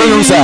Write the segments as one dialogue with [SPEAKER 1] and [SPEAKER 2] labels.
[SPEAKER 1] Chantons ça.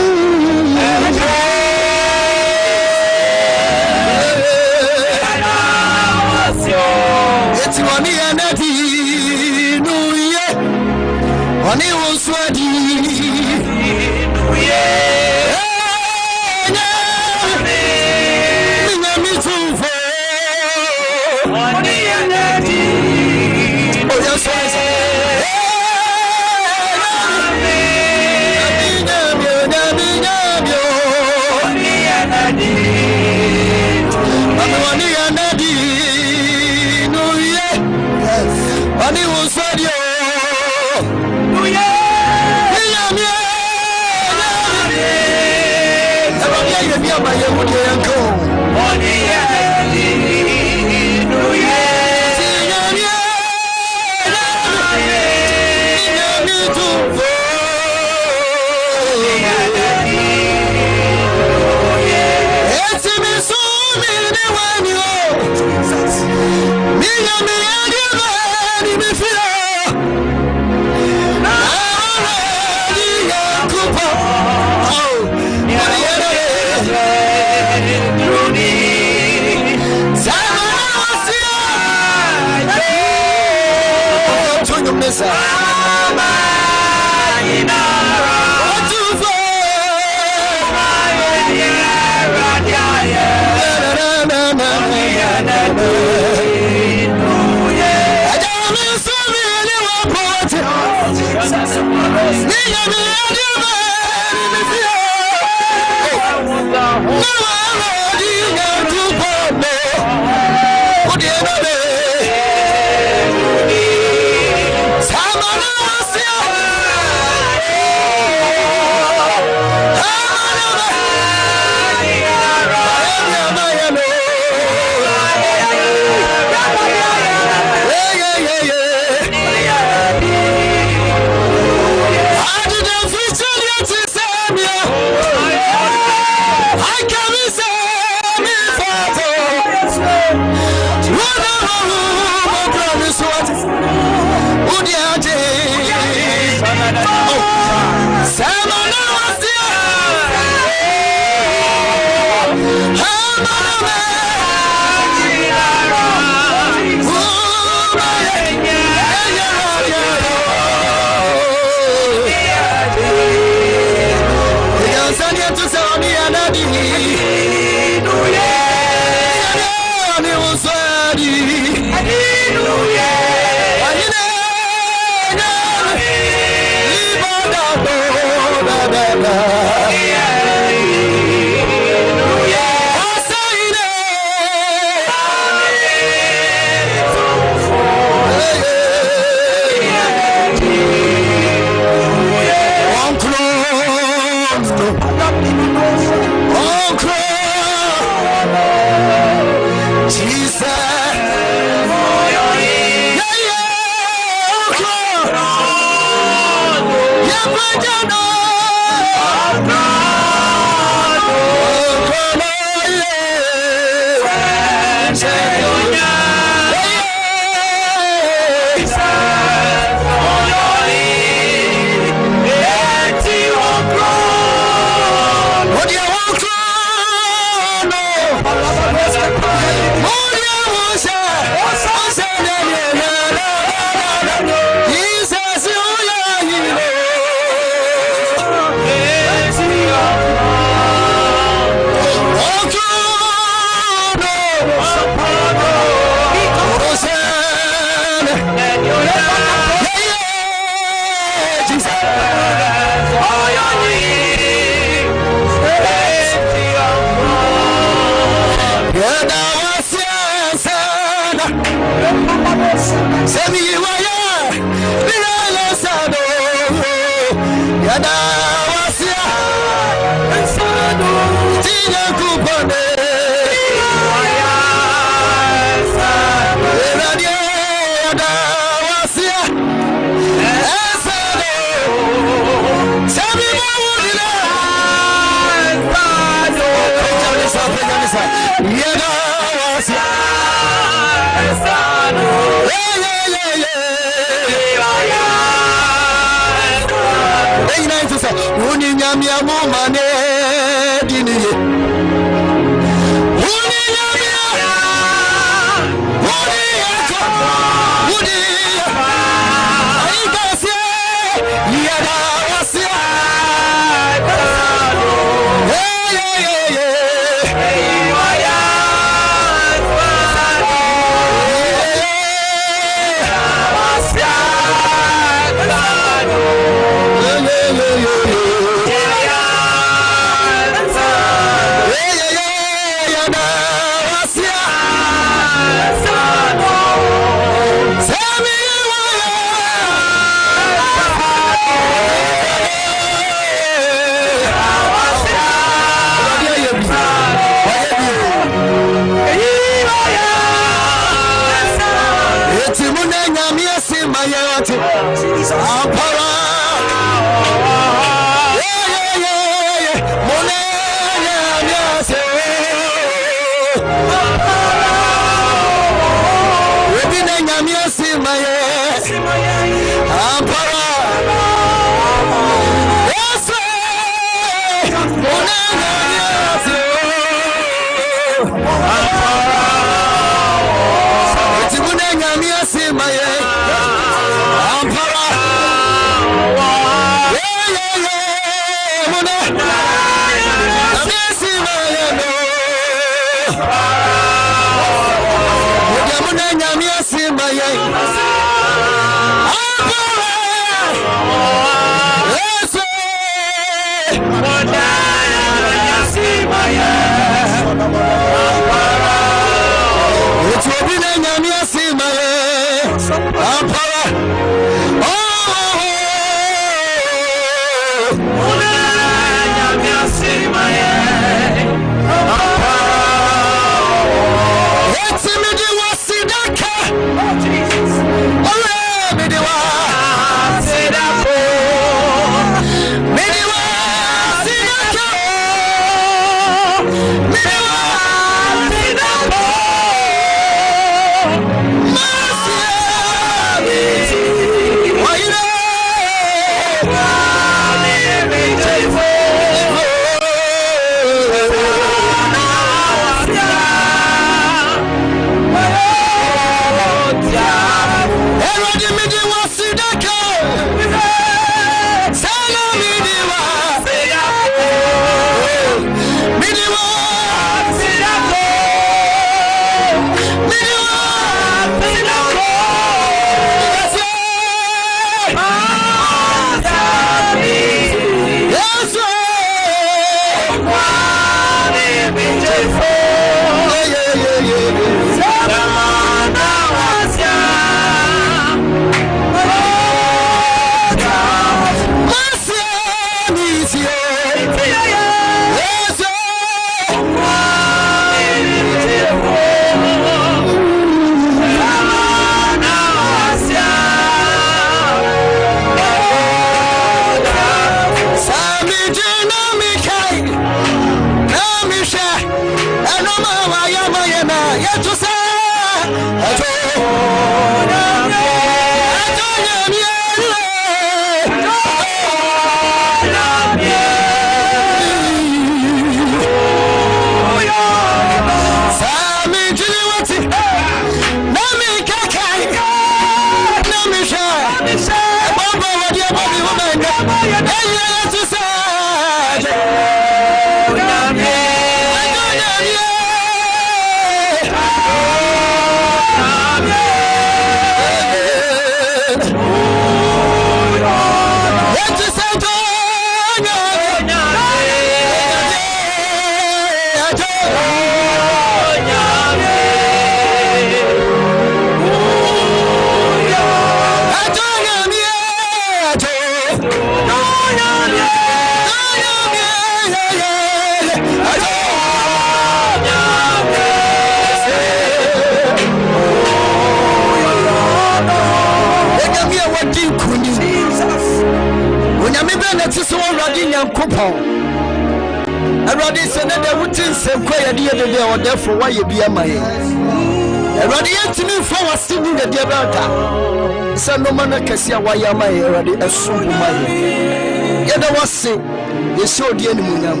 [SPEAKER 1] Therefore, why you be a my Radiant to me for a singing the Diabata. Son no man can see why am I already a super man. Yet I was saying. yɛhyɛ odi animuonyam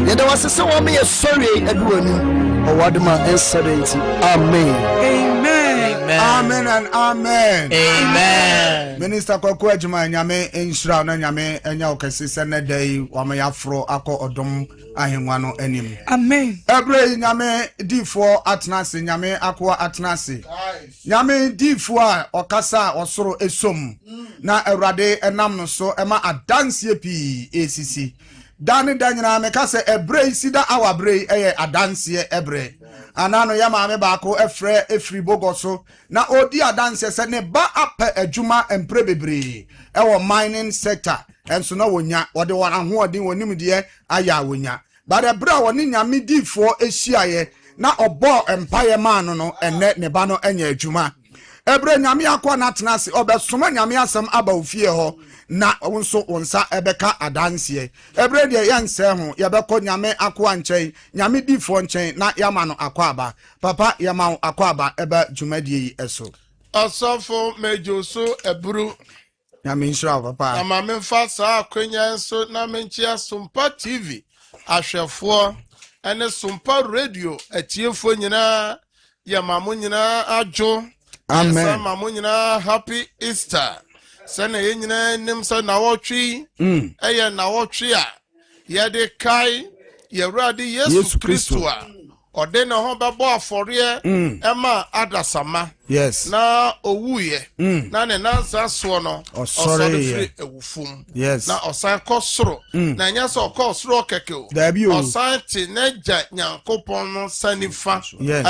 [SPEAKER 1] yɛda wase sɛ wɔma yɛ sɔre adu w'anim ɔwadoma ɛnsɛre nti amen.
[SPEAKER 2] Amen and amen.
[SPEAKER 3] Amen.
[SPEAKER 2] Minister Kwaku Adwuma nyame enhyira na nyame enya okese se ne dai wamayafro akọ odom ahengwa no anim.
[SPEAKER 4] Amen.
[SPEAKER 2] Ebre nyame difo atenase nyame akwa atenase. Nyame difo a okasa osoro esom na Awurade enam no so ema adanse pi esisi. Dani danyina me kase ebre sida awabre eye adanse ebre. Anano ya maame baako efre efri bogoso na odi adanse se ne ba apɛ adwuma empre bebre ɛwɔ mining sector enso na wonya wode wɔn ahoɔden wɔnim deɛ aya wonya ba de bra wɔne nyame difo ehyiaye na ɔbɔ empaye ma no enne ne ba no anya adwuma ebre nyame akɔ na tenase obɛsoma nyame asɛm aba ofie hɔ na wonso wonsa ebeka adanse ebre de yense ho yebekɔ nyame akɔ nkyɛn nyame difo nkyɛn na yama no akɔ aba papa yama akɔ aba eba dwumadie eso
[SPEAKER 3] Asofo mejoso eburu
[SPEAKER 2] nyame nhyira papa
[SPEAKER 3] ama memfa saa akwanya nso na menchia Sumpa TV ahwɛfoɔ ene Sumpa radio atiefo nyina yama mo nyina adwo
[SPEAKER 2] amen
[SPEAKER 3] yama mo nyina happy Easter sene ye nyina nim so na wotwi eye na wotwi a ye de kai ye Awurade Yesu Kristo a ode na ho bebo afore ema adasama
[SPEAKER 2] yes
[SPEAKER 3] na owuye na ne nansa so no osore ewufum
[SPEAKER 2] yes
[SPEAKER 3] na osan kosoro na nya so kosoro keke o osan ti neja Nyankopɔn no sanifa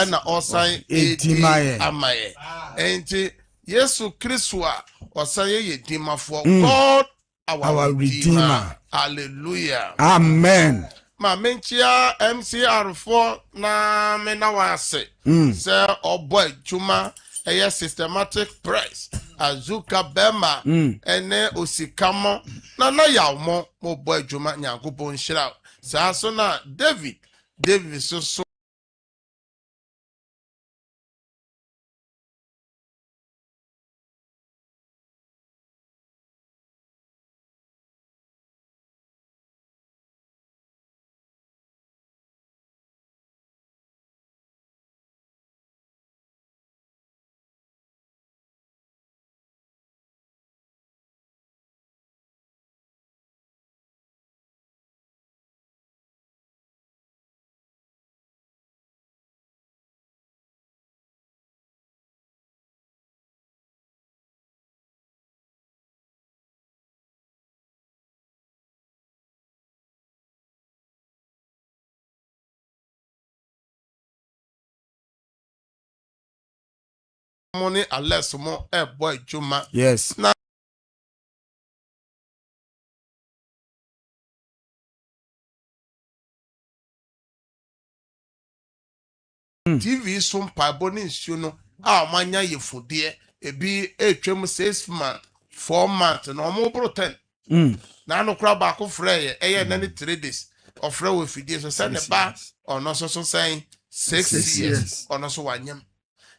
[SPEAKER 3] na osan edimaye amaye enti Yesu Kristo a osan ye dimafo God our Redeemer. Hallelujah.
[SPEAKER 2] Amen.
[SPEAKER 3] Ma menchia MCR4 na menawase se obo adwuma eye systematic press azuka bema ene osikamo na yawmo mo bo adwuma Nyankopɔn hyira sa so na David so money unless mo boy adwuma
[SPEAKER 2] yes
[SPEAKER 3] na TV Sumpa boni nsuo no a manya yefudie ebi etwem 6 months 4 months na omo bro 10 na no kra ba ko frɛ ye na ne 3 days ofrɛ we fidie so sɛ ne ba ono so sɛn 6 years ono so wanyam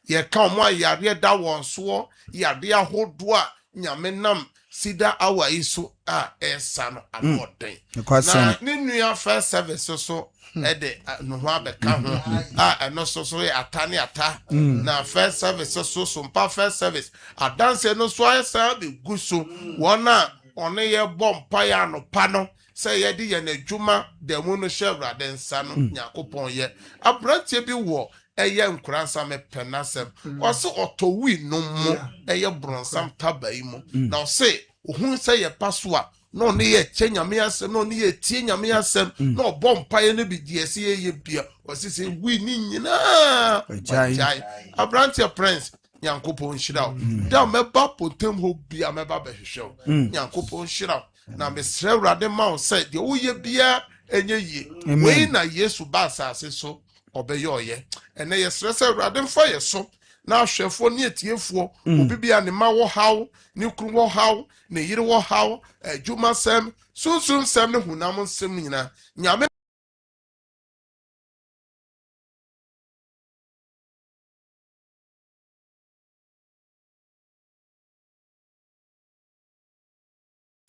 [SPEAKER 3] ye ka omo ayare da won so yade ahodo a nyame nam sida awa iso a esa no anoden na ne nua first service so ede no ho abeka ho eno so ye atane ata na first service so Sumpa first service adanse no so ayesa be guso wona one ye bompa ya no pa no se ye de ye na dwuma de mu no hye Awurade nsa no Nyankopɔn ye abrantie bi wo eye nkuransa me penasem ose otowi no mo eye bronsam tabai mo na ose ohun se ye pasua no ne ye che nyame asem no ne ye tie nyame asem no obompa ye no bi diese ye bia ose se wi ni nyina jai abrantie prince Nyankopɔn hyira da meba potem ho bia meba behwehwe Nyankopɔn hyira na mesrɛ Awurade ma wo se de wo ye bia enye yi we na Yesu ba asase so obeyoye ene yesre se Awurade mfa yeso na ahwefo ne etiefo obi bia ne ma wo haw ne kru wo haw ne yire wo haw adwuma sem sunsun sem ne hunam sem nyina nyame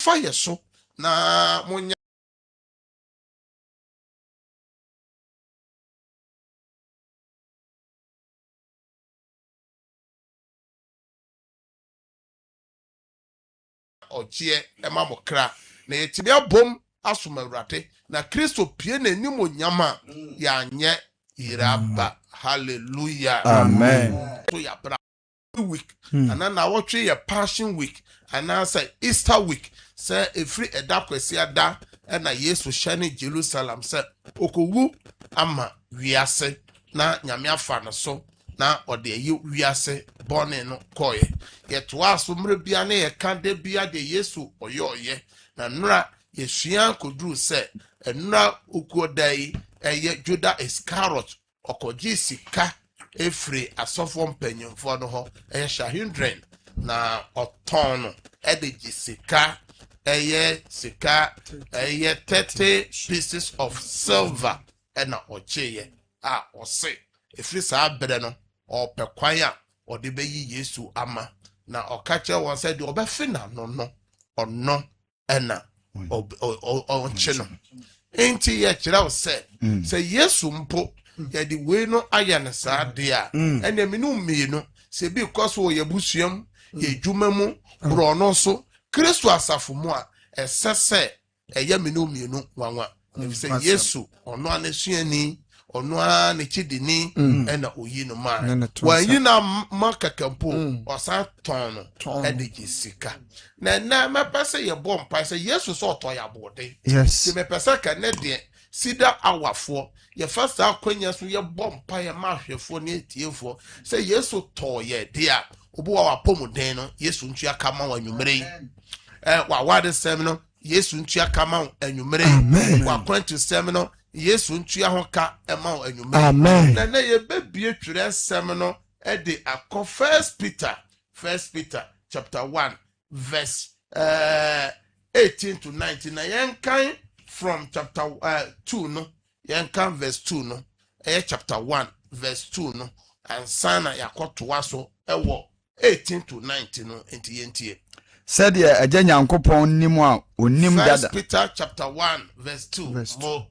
[SPEAKER 3] fa yeso na ogie ema mo kra na yetimi abom asom awurade na Kristo pie na nim onyama ya nye iraba hallelujah
[SPEAKER 2] Amen.
[SPEAKER 3] to ya bra week and na wotwe ya passion week and na say Easter week say every eda kwesi ada na Yesu shane Jerusalem say okowu ama wiase na nyame afa no so na ode yi wiase bone no koye yeto aso mre bia na ye kan de bia de Yesu oye na nra yesua koduru se enra okodai eye Judah Iscariot okoji sika efre asofo mpanyimfo no ho eye shahindren na oton ede sika eye sika eye 30 pieces of silver ena ocheye a ose efre sa abere no opekwan a ode beyi Yesu ama na okache won se de obefi na no ono ena chino enti ye kira se Yesu mpo ye di we no aya na sa de a ene me no mienu se bi because wo ye busuam ye dwuma mu bro no so Kristo asafo mu a esese eye me no mienu wanwa se Yesu ono anesuani ono a ne chidini ena oyi no ma wa yi na makakampo osa ton edigi sika na mepese ye bompa se Yesu so to ya bode
[SPEAKER 2] Yes.
[SPEAKER 3] mepese ka ne de sida awafo ye first akwanya so ye bompa ye mahwefo ne etiefo se Yesu to ye de a obo wa pomuden no Yesu ntu aka ma wa nwumere wa wade sem no Yesu ntu aka ma anwumere wa kwantu sem no Yesu ntua ho ka ema anwumere
[SPEAKER 2] Amen.
[SPEAKER 3] na ye bebie twere sem no e de akọ First Peter chapter 1 verse 18 to 19 na yenkan from chapter 2 no yenkan verse 2 no chapter 1 verse 2 no and sana yakotoa so ewo 18 to 19 no enti
[SPEAKER 2] Said ye agya Nyankopon nim a onim dada.
[SPEAKER 3] First Peter chapter 1 verse 2 mo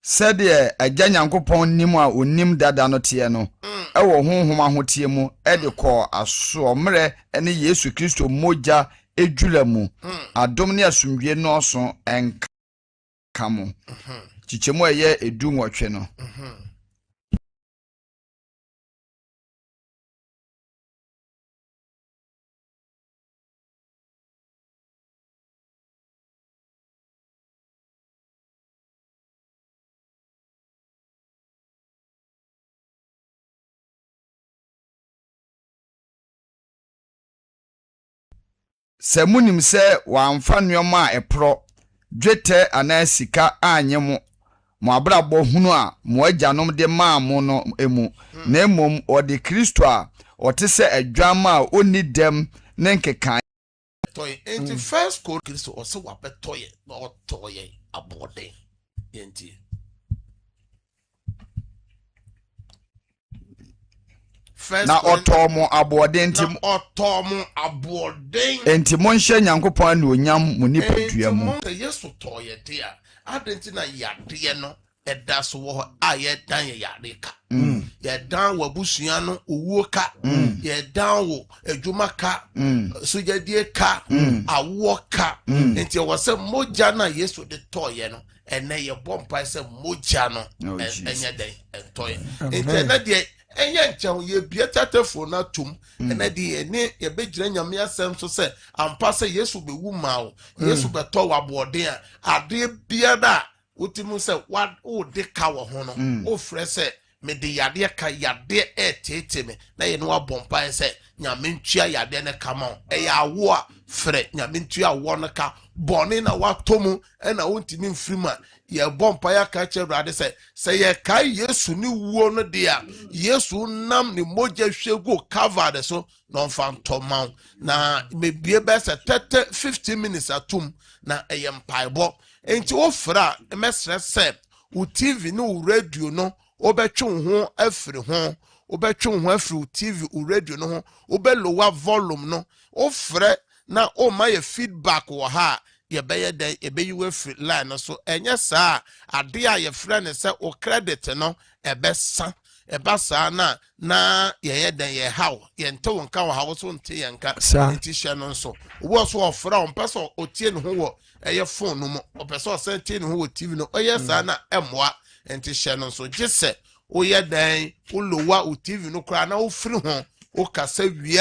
[SPEAKER 2] Said ye agya Nyankopon nim a onim dada no tie no ewo honhom ahotie mu e de kọ aso mre ene Yesu Kristo moja ejula mu adom ne asomdwe no so enka mo chichemu eye edu nwotwe no se munim se wamfa nneoma epro dwete anasika anye mo abrabo hunu a mo agyanom de maamo no emu na emom ode Kristo a otese adwama a oni dem ne nkekan
[SPEAKER 3] toy enti first code Kristo o se wabetoye na otoye abode enti
[SPEAKER 2] na otomo aboden tim
[SPEAKER 3] otomo aboden
[SPEAKER 2] enti monhye Nyankopon na onyam mu nipadua mu
[SPEAKER 3] Yesu toye dia adenti na yade no eda so wo a ye dan ye yade ka ye dan wabusua no owuo ka ye dan wo adwuma ka sojadie ka awo ka enti wo se moja na Yesu de toye no ene ye bompa se moja no enye den toye enti na de enye nchen ye bia tatefo na tum ena di ene ye begira nyame asem so se ampa se Yesu bewu mawo Yesu beto wabode a ade bia da utimu se wa o de ka wo ho no o frɛ se me de yade ka yade tete me na ye no abompa se nyame ntua yade ne kama ya awo a frɛ nyame ntua awo no ka bone na watomu ena wontimi mfirima ye bompa ya ka che brade se ye kai Yesu ni wuo no de a Yesu nam ni moja hwego covered so no fantomau na mebie be se 15 minutes atum na eyem paibo enti wo fra mesre se u TV no u radio no obetwe ho afiri ho obetwe ho afiri TV u radio no ho obelowa volume no o frɛ na o ma ye feedback wo ha ye beye den ebeyiwe free line so enye saa ade a ye frɛ ne se o credit no ebesa eba saa na ye den ye haw ye nte won ka wo hawo so nte ye nka nti hye no nso wo so ofra on peso otie ne ho wo eye phone no mo opeso se tie ne ho wo TV no oye saa na emoa nti hye no nso gise wo ye den wo lowa o TV no kra na wo firi ho wo kasa wi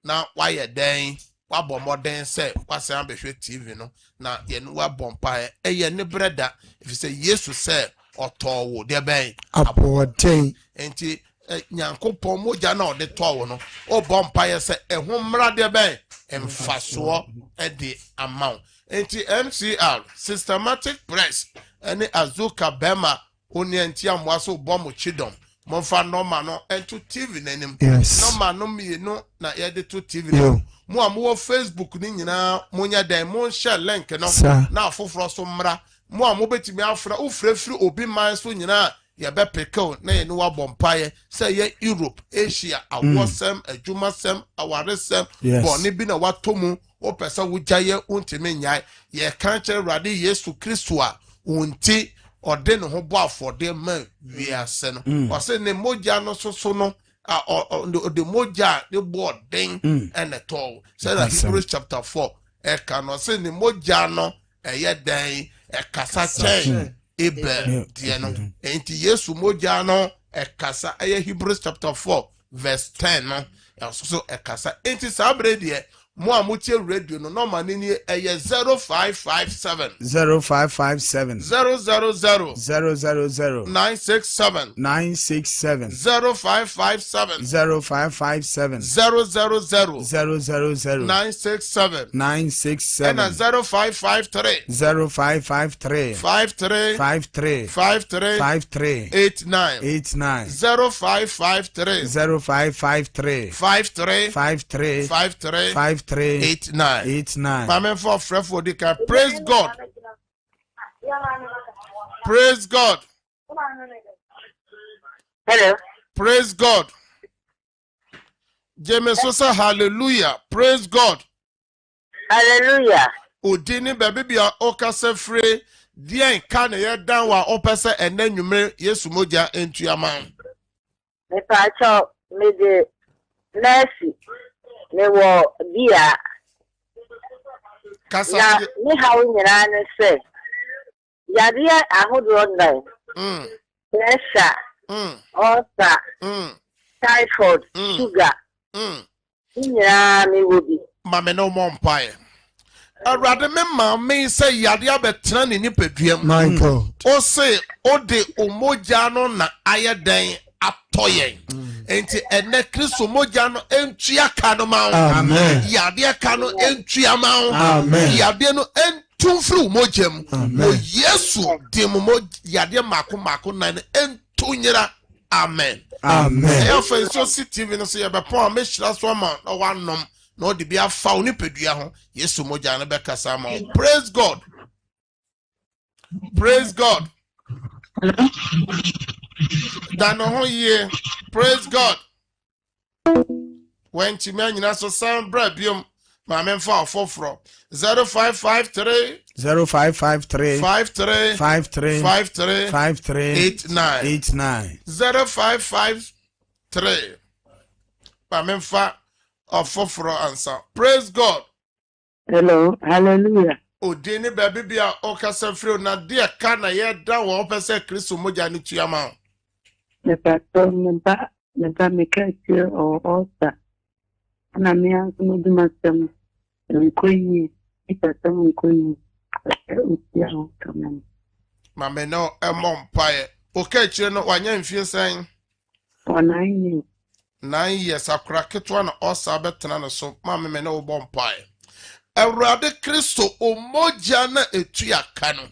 [SPEAKER 3] na wa ye den wa bomodern se kwase ambehwe TV no na ye no wa bompa eye ne breda if say Yesu se otowo de ben
[SPEAKER 1] aboden
[SPEAKER 3] enti nyankopon moja na ode towo no o bompa ye se ehun mra de ben emfaso de amount enti MCR systematic press ene azuka bema oni enti amwaso bomo chidom monfa normal no ento TV nanim normal no mi no na ye de to TV no mo amwo Facebook ni nyina monya dan mon share link no na afoforo so mra mo a mo betimi afra ufrefri obi man so nyina ye be pekel na ye no wa bompaye say ye Europe Asia awosem adwumasem awaresem boni bi na watomu o pesa wujaye untimi nyai ye kan kire Awurade Yesu Kristo a unti ode no ho bo afode ma wiase no o se ne moja no so no the moja the board ding and the tall say that Hebrews chapter 4 e kan no say ne moja no ye dan e kasa chen Abel die no enti Yesu moja no e kasa Hebrews chapter 4 verse 10 no so e kasa enti sabre die mo amutie radio no normal ni 0557
[SPEAKER 2] 0557
[SPEAKER 3] 000
[SPEAKER 2] 000
[SPEAKER 3] 967 0557
[SPEAKER 2] 0557
[SPEAKER 3] 000
[SPEAKER 2] 967
[SPEAKER 3] and 0553
[SPEAKER 2] 0553
[SPEAKER 3] 53
[SPEAKER 2] 53
[SPEAKER 3] 53 89 0553
[SPEAKER 2] 0553
[SPEAKER 3] 53
[SPEAKER 2] 53
[SPEAKER 3] 89. Mamen for frefo dika. Praise God. Praise God.
[SPEAKER 4] Hello.
[SPEAKER 3] Praise God. James Sosa, hallelujah. Praise God.
[SPEAKER 4] Hallelujah.
[SPEAKER 3] Odini baby bia okase free dien kan ye dan wa opese enanwume Yesu moja entuaman.
[SPEAKER 4] Me pa cho me de nurse me wo dia
[SPEAKER 3] Kasa
[SPEAKER 4] na ni hawo nyina ne se yade ahodo ndai pressure ulcer typhoid sugar nyina me wo bi
[SPEAKER 3] mame no mo mpae Awurade me ma me say yade abetena ne nipaduam
[SPEAKER 1] my God
[SPEAKER 3] o se o de omoja no na ayeden atoyen enti ene Kristo moja no entua ka no ma
[SPEAKER 1] amen
[SPEAKER 3] yade ka no entua ma
[SPEAKER 1] amen
[SPEAKER 3] yade no entumfru mojam o Yesu de mo yade mako na entunyira amen
[SPEAKER 1] amen
[SPEAKER 3] e fa so TV no so ye be pon me hira so ma no wanom no de bia fa oni pedua ho Yesu moja no be kasa ma praise God Dano ho ye praise God when chimanyina so sound brabium ma memfa ofofro 0553
[SPEAKER 2] 0553
[SPEAKER 3] 53
[SPEAKER 2] 53
[SPEAKER 3] 53
[SPEAKER 2] 53
[SPEAKER 3] 89 0553 ma memfa ofofro answer praise God.
[SPEAKER 4] Hello. Hallelujah.
[SPEAKER 3] Odini baby bia okasa free na dia ka na ye da wo pese Kristo moja ni tuama.
[SPEAKER 4] Me pa to me pa me kachi o osa. Na me anso mo di masem. Nkoyi, ipata mo nkoyi. Ya o kamen.
[SPEAKER 3] Ma me no empire. Okachi no wanya mfie san.
[SPEAKER 4] For 9 years.
[SPEAKER 3] 9 years akura ketwa na osa betena no so ma me no bo empire. Awurade Kristo omoja na etua ka no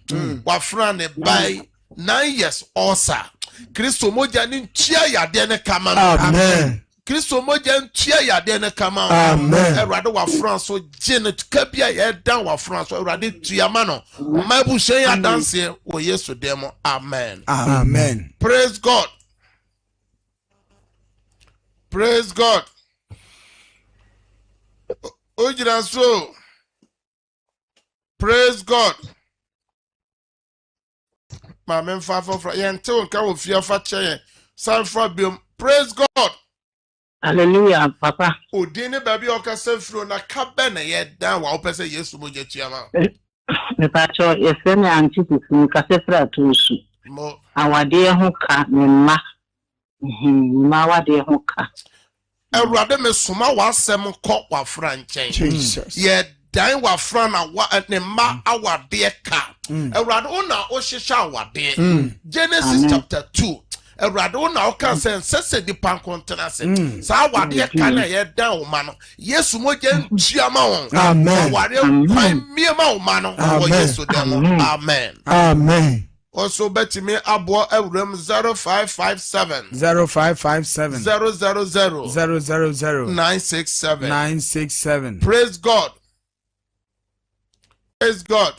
[SPEAKER 3] wafra ne bai 9 years osa Kristo moja ni ntua yade ne kama
[SPEAKER 1] amen
[SPEAKER 3] Kristo moja ntua yade ne kama
[SPEAKER 1] amen
[SPEAKER 3] Awurade wafra so gene kabia ye dan wafra so Awurade tua ma no mabu shen ya danse wo Yesu demo amen
[SPEAKER 1] amen
[SPEAKER 3] praise God ojira so praise God. Ma men fa for yente won ka wo fia fa che San Fabium. Praise God.
[SPEAKER 4] Hallelujah, Papa.
[SPEAKER 3] Odini baby okasa fro na kabe na ye dan wa opese Yesu mo jetuama.
[SPEAKER 4] Me pacho yefene antiku ni kasefra tusu.
[SPEAKER 3] Mo
[SPEAKER 4] Awade ho ka me ma. Ma awade ho ka.
[SPEAKER 3] Awurade me soma wasem kɔ wa franchen.
[SPEAKER 1] Jesus.
[SPEAKER 3] Ye dan wa fran na wa ne ma awade ka. Awurade ona o hihya awade. Genesis chapter 2. Awurade ona o kan se di pankontena se. Sa awade ka na ye dan o ma no. Yesu mo je ntuama won.
[SPEAKER 1] Amen.
[SPEAKER 3] Awade kwan miema o ma no. Yesu dem. Amen.
[SPEAKER 1] Amen.
[SPEAKER 3] Also bet me abo ewrem 0557
[SPEAKER 1] 0557
[SPEAKER 3] 000
[SPEAKER 1] 967 967.
[SPEAKER 3] Praise God. Praise God.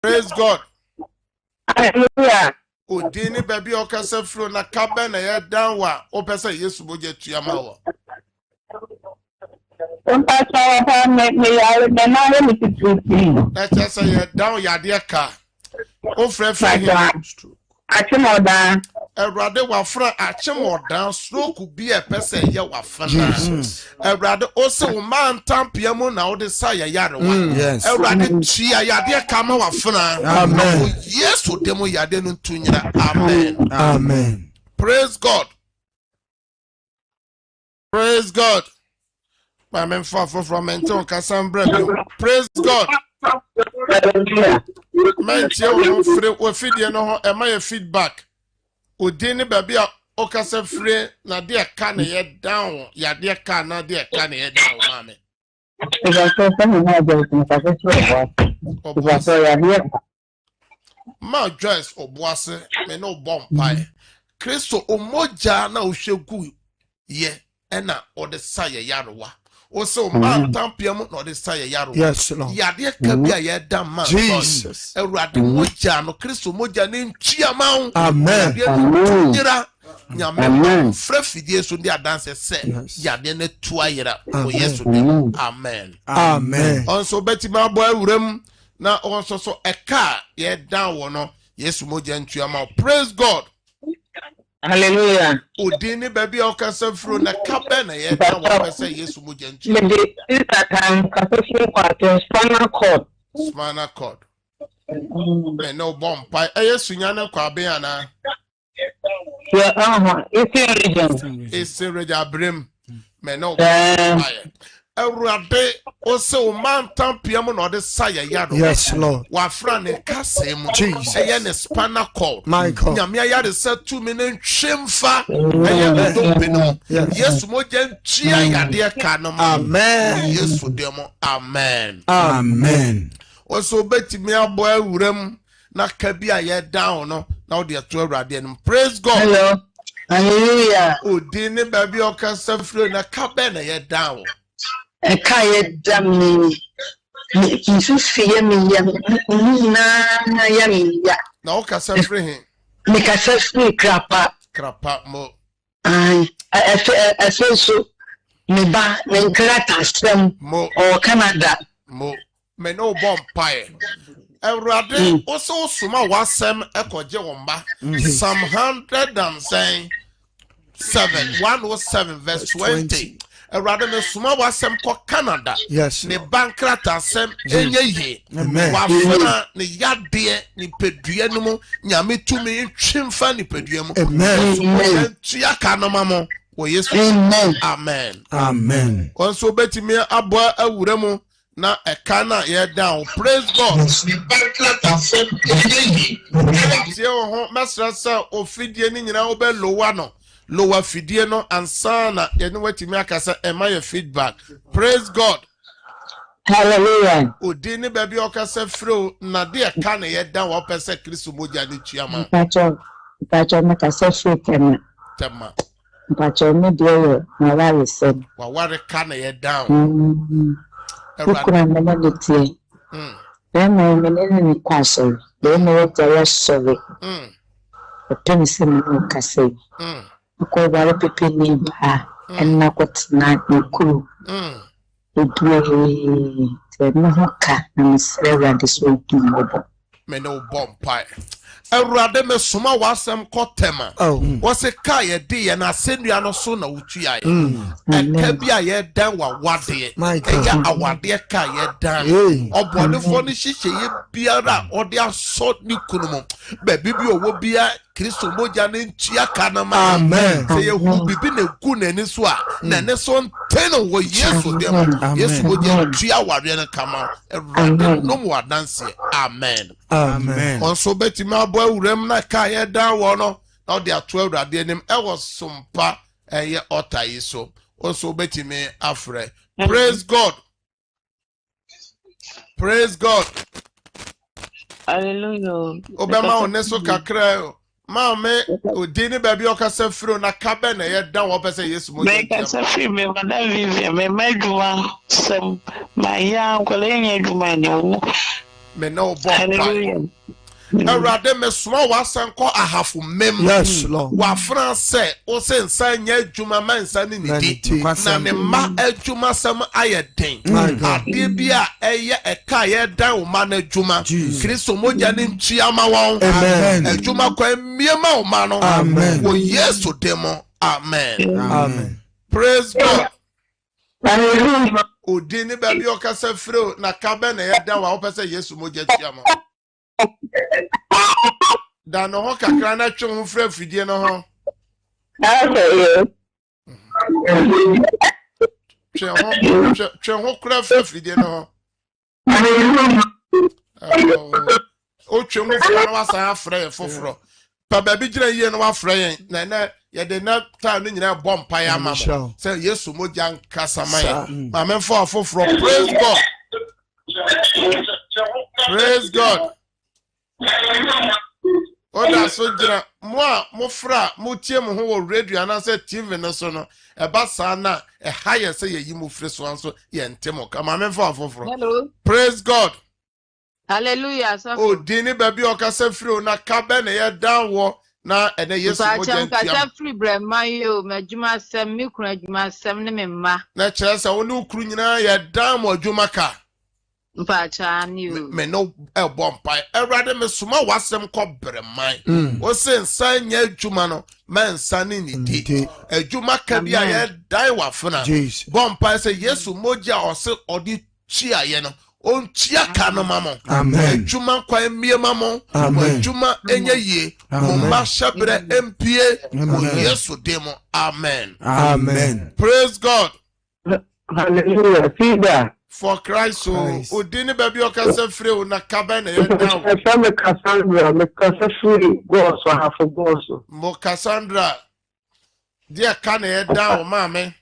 [SPEAKER 3] Praise God.
[SPEAKER 4] Hallelujah.
[SPEAKER 3] Odini baby okasa fro na kabe na ye danwa opesa Yesu boje tuama wo.
[SPEAKER 4] Pacho me ya me na me tititi.
[SPEAKER 3] Na chesa ye down yade ka. O frefre
[SPEAKER 4] Achimoda.
[SPEAKER 3] Erade wafra achimodan stroke bi e pese ye wafana. Erade o se wo man tampia mu na wo de sa ya yare wa.
[SPEAKER 1] Yes.
[SPEAKER 3] Erade chia yade ka ma wafana.
[SPEAKER 1] Amen.
[SPEAKER 3] Yesu demo yade no tunyira. Amen.
[SPEAKER 1] Amen.
[SPEAKER 3] Praise God. Praise God. My men far from menton kasambra. Praise God. Man tie wo free wo fidie no ho e ma ye feedback. Odini baby a okasa free na de ka na ye down ya de ka na de ka na ye down mame. Ma dress obuase me no bomb pie. Kristo omoja na ohwegu ye na ode sa ye yarewa. Also, man, tampia mu no de say yaro.
[SPEAKER 1] Yes, Lord.
[SPEAKER 3] Yade ka bia ye da man.
[SPEAKER 1] Jesus.
[SPEAKER 3] Ewurade moja no Kristo moja ne ntua ma.
[SPEAKER 1] Amen.
[SPEAKER 3] Nyira nyame fra fidie so de adanse se yade ne tua yira o Yesu dem. Amen.
[SPEAKER 1] Amen.
[SPEAKER 3] Also betima boy wuram na onso so eka ye dan wo no Yesu moja ntua ma. Praise God.
[SPEAKER 4] Hallelujah.
[SPEAKER 3] Odini baby okasa fro na kabe na ye dan wo pese Yesu moja ntua.
[SPEAKER 4] Maybe this time kasefra kwa spinal cord.
[SPEAKER 3] Spinal cord. Me no bomb pie. Yesu nyane kwa be ana.
[SPEAKER 4] Yeah, it's
[SPEAKER 3] Ese reja brim. Me no bomb pie. Ewurade o se o man tampia mu na ode saya yaro.
[SPEAKER 1] Yes, Lord.
[SPEAKER 3] Wa fra ne kase mu.
[SPEAKER 1] Jesus.
[SPEAKER 3] Eye ne spinal cord.
[SPEAKER 1] My God.
[SPEAKER 3] Nyame ayare se tu me ne ntwemfa. Eye ne do penu. Yesu mo je ntua yade ka no.
[SPEAKER 1] Amen.
[SPEAKER 3] Yesu demo. Amen.
[SPEAKER 1] Amen.
[SPEAKER 3] Also betimi abo awuram na kabia ye down no na ode to awurade anim. Praise God.
[SPEAKER 4] Hello. Hallelujah.
[SPEAKER 3] Odini baby okasa fro na kabe na ye down.
[SPEAKER 4] Kaya damni. Kisufiye miya. Na ya miya.
[SPEAKER 3] Na okasa fro hin.
[SPEAKER 4] Mikasafri
[SPEAKER 3] Krapa mo.
[SPEAKER 4] Ay, so me ba nkrata sem
[SPEAKER 3] Mo.
[SPEAKER 4] o Canada.
[SPEAKER 3] Mo. Me no bomb pie. Awurade also suma wasem ekoje womba. Psalm 107 verse 20. Awurade me suma wasem ko Canada.
[SPEAKER 1] Yes.
[SPEAKER 3] Ne bankrata sem enye
[SPEAKER 1] Amen.
[SPEAKER 3] Wafuna ne yade ne pedua no mu nyame tumi ntwemfa ne pedua mu.
[SPEAKER 1] Amen.
[SPEAKER 3] Tua ka no mamo wo Yesu. Amen.
[SPEAKER 1] Amen.
[SPEAKER 3] Onso betimi abo awura mu na eka na ye down. Praise God. Tie ho mesra sa ofidie ni nyina wo be lowa no. Lower fidie no ansana ye no watimi akasa ema ye feedback. Praise God.
[SPEAKER 4] Hallelujah.
[SPEAKER 3] Odini baby okasa fro na de eka na ye down wo pese Kristo moja ni tuama.
[SPEAKER 4] Pacho me kasafri tema.
[SPEAKER 3] Tema.
[SPEAKER 4] Pacho me dio na wale sem.
[SPEAKER 3] Wa ware ka na ye down.
[SPEAKER 4] Ukura mena nitie. Dema mena ni kwaso. Dema weta ya sorry. Otemi se mo kase. Ko wale pepe ni ba. Enna kwatina nkuru. Edue te no hoka na misrewa de so du mobo.
[SPEAKER 3] Me no bomb pie. Awurade me soma wasem kotema
[SPEAKER 1] Oh.
[SPEAKER 3] wose ka ye de ye na asennua no so na wotua ye eka bia ye dan wa wade
[SPEAKER 1] My God.
[SPEAKER 3] eya awade ka ye dan
[SPEAKER 1] Hey.
[SPEAKER 3] obonefo ni hihye ye biara ode aso ni kunumu ba bibi owo bia Kristo moja ne ntua kanama
[SPEAKER 1] Amen.
[SPEAKER 3] se ye hu bibi na gu na ni so a na ne so nteno wo Yesu dem Yesu moja ntua ware ne kama Awurade no mu adanse amen.
[SPEAKER 1] Amen.
[SPEAKER 3] Onso betima abo awuram na ka ye dan wo no na ode ato Awurade anim e wo sompa eye otayi so onso betimi afre. Praise God. Praise God.
[SPEAKER 4] Hallelujah.
[SPEAKER 3] Obama oneso kakra Mame odini baby okasa firo na kabe na ye dan wo pese Yesu mo
[SPEAKER 4] Me kasa fi me madam Vivian me maduma sem my young kolenya duma ne wo.
[SPEAKER 3] me no bo
[SPEAKER 4] Hallelujah.
[SPEAKER 3] Awurade me soma wasanko ahafo mem
[SPEAKER 1] Yes, Lord.
[SPEAKER 3] wa France o se nsa nya adwuma man nsa ni nidi na ne ma adwuma sam ayeden ade bia eye eka ye dan o ma na adwuma Kristo moja ne ntua ma won
[SPEAKER 1] Amen.
[SPEAKER 3] adwuma kwa miema o ma no
[SPEAKER 1] Amen.
[SPEAKER 3] wo Yesu demo amen.
[SPEAKER 1] Amen.
[SPEAKER 3] Praise God.
[SPEAKER 4] Hallelujah.
[SPEAKER 3] Odini baby okasa firo na kabe na ye dan wa o pese Yesu moja tua ma da no ho kakra na twe ho fra fidie no ho twe ho kra fra fidie no ho o twe ho fra na wasa afra ye foforo pa ba bi gira yie no wafra ye na ye de na ta no nyina bom pa ya ma say Yesu moja nkasa man ma men for foforo. Praise God. Praise God. Oda so jira mo fra mo tie mo ho wo radio na say TV no so no e ba sa na e higher say yi mo fre so anso ye ntemo ka ma memfa afoforo.
[SPEAKER 5] Hello.
[SPEAKER 3] Praise God.
[SPEAKER 5] Hallelujah. So
[SPEAKER 3] O dini baby o ka say free na ka be na ye dan wo na e na Yesu mo je
[SPEAKER 5] ka sa free brema yo majuma sem mi kunu adwuma sem ne me ma
[SPEAKER 3] na chere say wo ne ukuru nyina ye dan mo adwuma ka
[SPEAKER 5] mpacha ni o
[SPEAKER 3] me no e bompai Awurade me soma wasem ko breman o se nsa nya adwuma no man nsa ne nidi adwuma ka bia ye dai wafuna bompai se Yesu moja o se odi tua ye no on tia ka no mamo adwuma kwa mie mamo adwuma enye ye mo ma shabre mpie o Yesu demo amen.
[SPEAKER 1] Amen.
[SPEAKER 3] Praise God.
[SPEAKER 4] Hallelujah. Fida.
[SPEAKER 3] For Christ, so didn't baby or cassa free na cabin.
[SPEAKER 4] I'm a Cassandra, me Cassa free go so half a gozo.
[SPEAKER 3] Mo Cassandra, dear can down, mammy.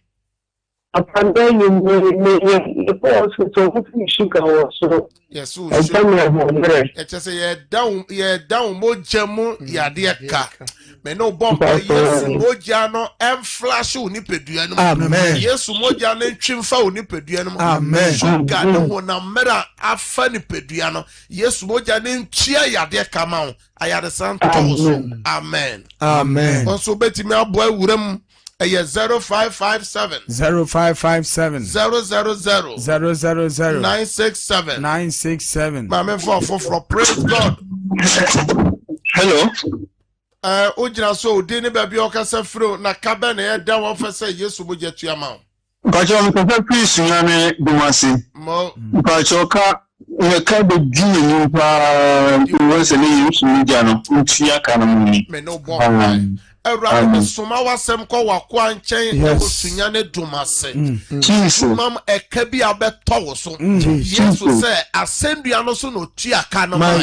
[SPEAKER 4] Upon then you pause with so sugar or so.
[SPEAKER 3] Yes,
[SPEAKER 4] I tell me
[SPEAKER 3] it's just a down, mo jamu, ya dear car. Me no bomb, yes, mojano, and flash unipeduanum.
[SPEAKER 1] Amen.
[SPEAKER 3] Yes, mojano, chimfa unipeduanum.
[SPEAKER 1] Amen.
[SPEAKER 3] Sugar no one a mera a funny peduano. Yes, mojano, cheer ya dear come out. I had a son. Amen.
[SPEAKER 1] Amen.
[SPEAKER 3] Also, Betty, my boy, Wurem. 0557
[SPEAKER 1] 0557
[SPEAKER 3] 000
[SPEAKER 1] 000
[SPEAKER 3] 967
[SPEAKER 1] 967.
[SPEAKER 3] Mame for praise God.
[SPEAKER 6] Hello.
[SPEAKER 3] Ojina so dini baby okasa fro na kabe na ye da wo fa say Yesu mo jetua ma.
[SPEAKER 6] Mpacho me ko please nyame dumasi.
[SPEAKER 3] Mo
[SPEAKER 6] mpacho ka we ka be dwuma ni pa wo se ni Yesu ni dia no ntia ka no ni.
[SPEAKER 3] Me no bomb. Awurade me soma wasem ko wakwa nchen osunya ne dumase.
[SPEAKER 6] Jesus.
[SPEAKER 3] Mam eka bi abeto wo so. Yesu say asendua no so no tua ka no ma.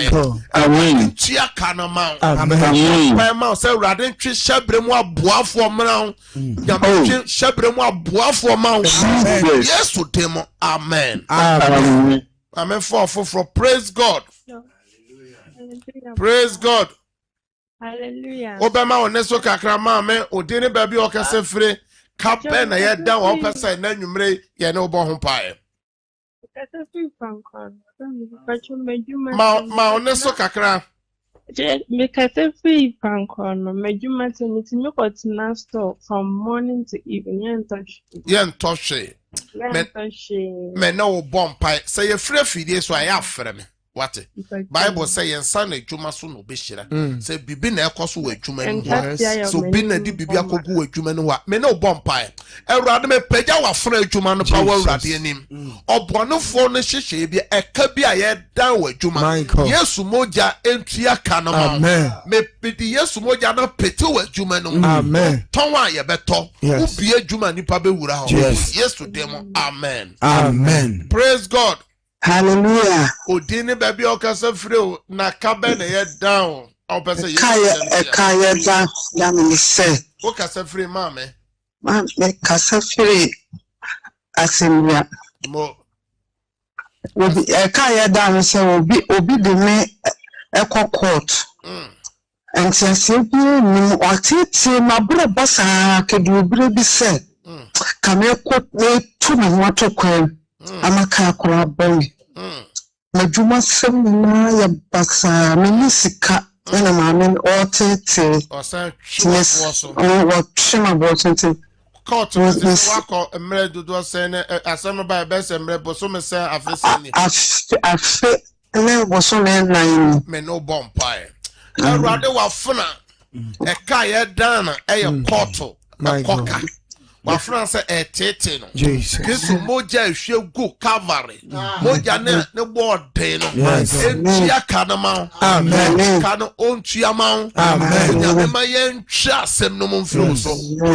[SPEAKER 6] Amen.
[SPEAKER 3] Tua ka no ma.
[SPEAKER 6] Amen.
[SPEAKER 3] Pa ma say Awurade ntwe hyebre mu aboafo mra. Nyame hyebre mu aboafo ma. Yesu demo. Amen.
[SPEAKER 6] Amen.
[SPEAKER 3] Amen for praise God. Praise God.
[SPEAKER 7] Hallelujah.
[SPEAKER 3] Obama oneso kakra ma me odini baby okase free kape na ye da wo pesa na nwumre ye ne obo ho pae ma oneso kakra
[SPEAKER 7] me kase free pankono medjuma teniti me kotina store from morning to evening
[SPEAKER 3] ye ntoshe me na obo pae say ye free fidie so aye afre me What? Bible say yen san adwuma so no be hira. Say bibi na ekoso wo adwuma ni. So bi na di bibi akogu wo adwuma ni wa. Me na obompa. Ewurade me pagya wa fona adwuma no pa wa ewurade anim. Obonofo no hyehye bi eka bi a ye dan wo adwuma. Yesu moja entua kanoma.
[SPEAKER 2] Amen.
[SPEAKER 3] Me pedi Yesu moja na pete wo adwuma no.
[SPEAKER 2] Amen.
[SPEAKER 3] Ton wa ye beto. Ubi adwuma nipa be wura ho. Yesu demo. Amen.
[SPEAKER 2] Amen.
[SPEAKER 3] Praise God.
[SPEAKER 8] Hallelujah.
[SPEAKER 3] Odini baby okasa free na kabe na ye down. O pese
[SPEAKER 8] Kaya da ya me say.
[SPEAKER 3] Okasa free mama.
[SPEAKER 8] Ma me kasa free asemia.
[SPEAKER 3] Mo.
[SPEAKER 8] Obi kaya da me say obi de me ekọ court. Enti ase bi ni otiti mabro basa kedubire bi say. Kame ko me tu me wato kwen. Amaka akora boy. Majuma sem na ya basa minisika na maame otete.
[SPEAKER 3] Osan
[SPEAKER 8] Yes. Oh, what shema botete.
[SPEAKER 3] Court was wako emre dodo say na asem ba be say emre boso me say afese ni.
[SPEAKER 8] Afe na boso na nine.
[SPEAKER 3] Me no bompai. Erade wa funa. E ka ye dan na e ye court. Na koka. Wafran say etete no. Kristo moja ehwe go Calvary. Moja ne board no. Entia kanama.
[SPEAKER 2] Amen.
[SPEAKER 3] Kano ontia ma.
[SPEAKER 2] Amen.
[SPEAKER 3] Ya ma yen twa asem no mfiri so.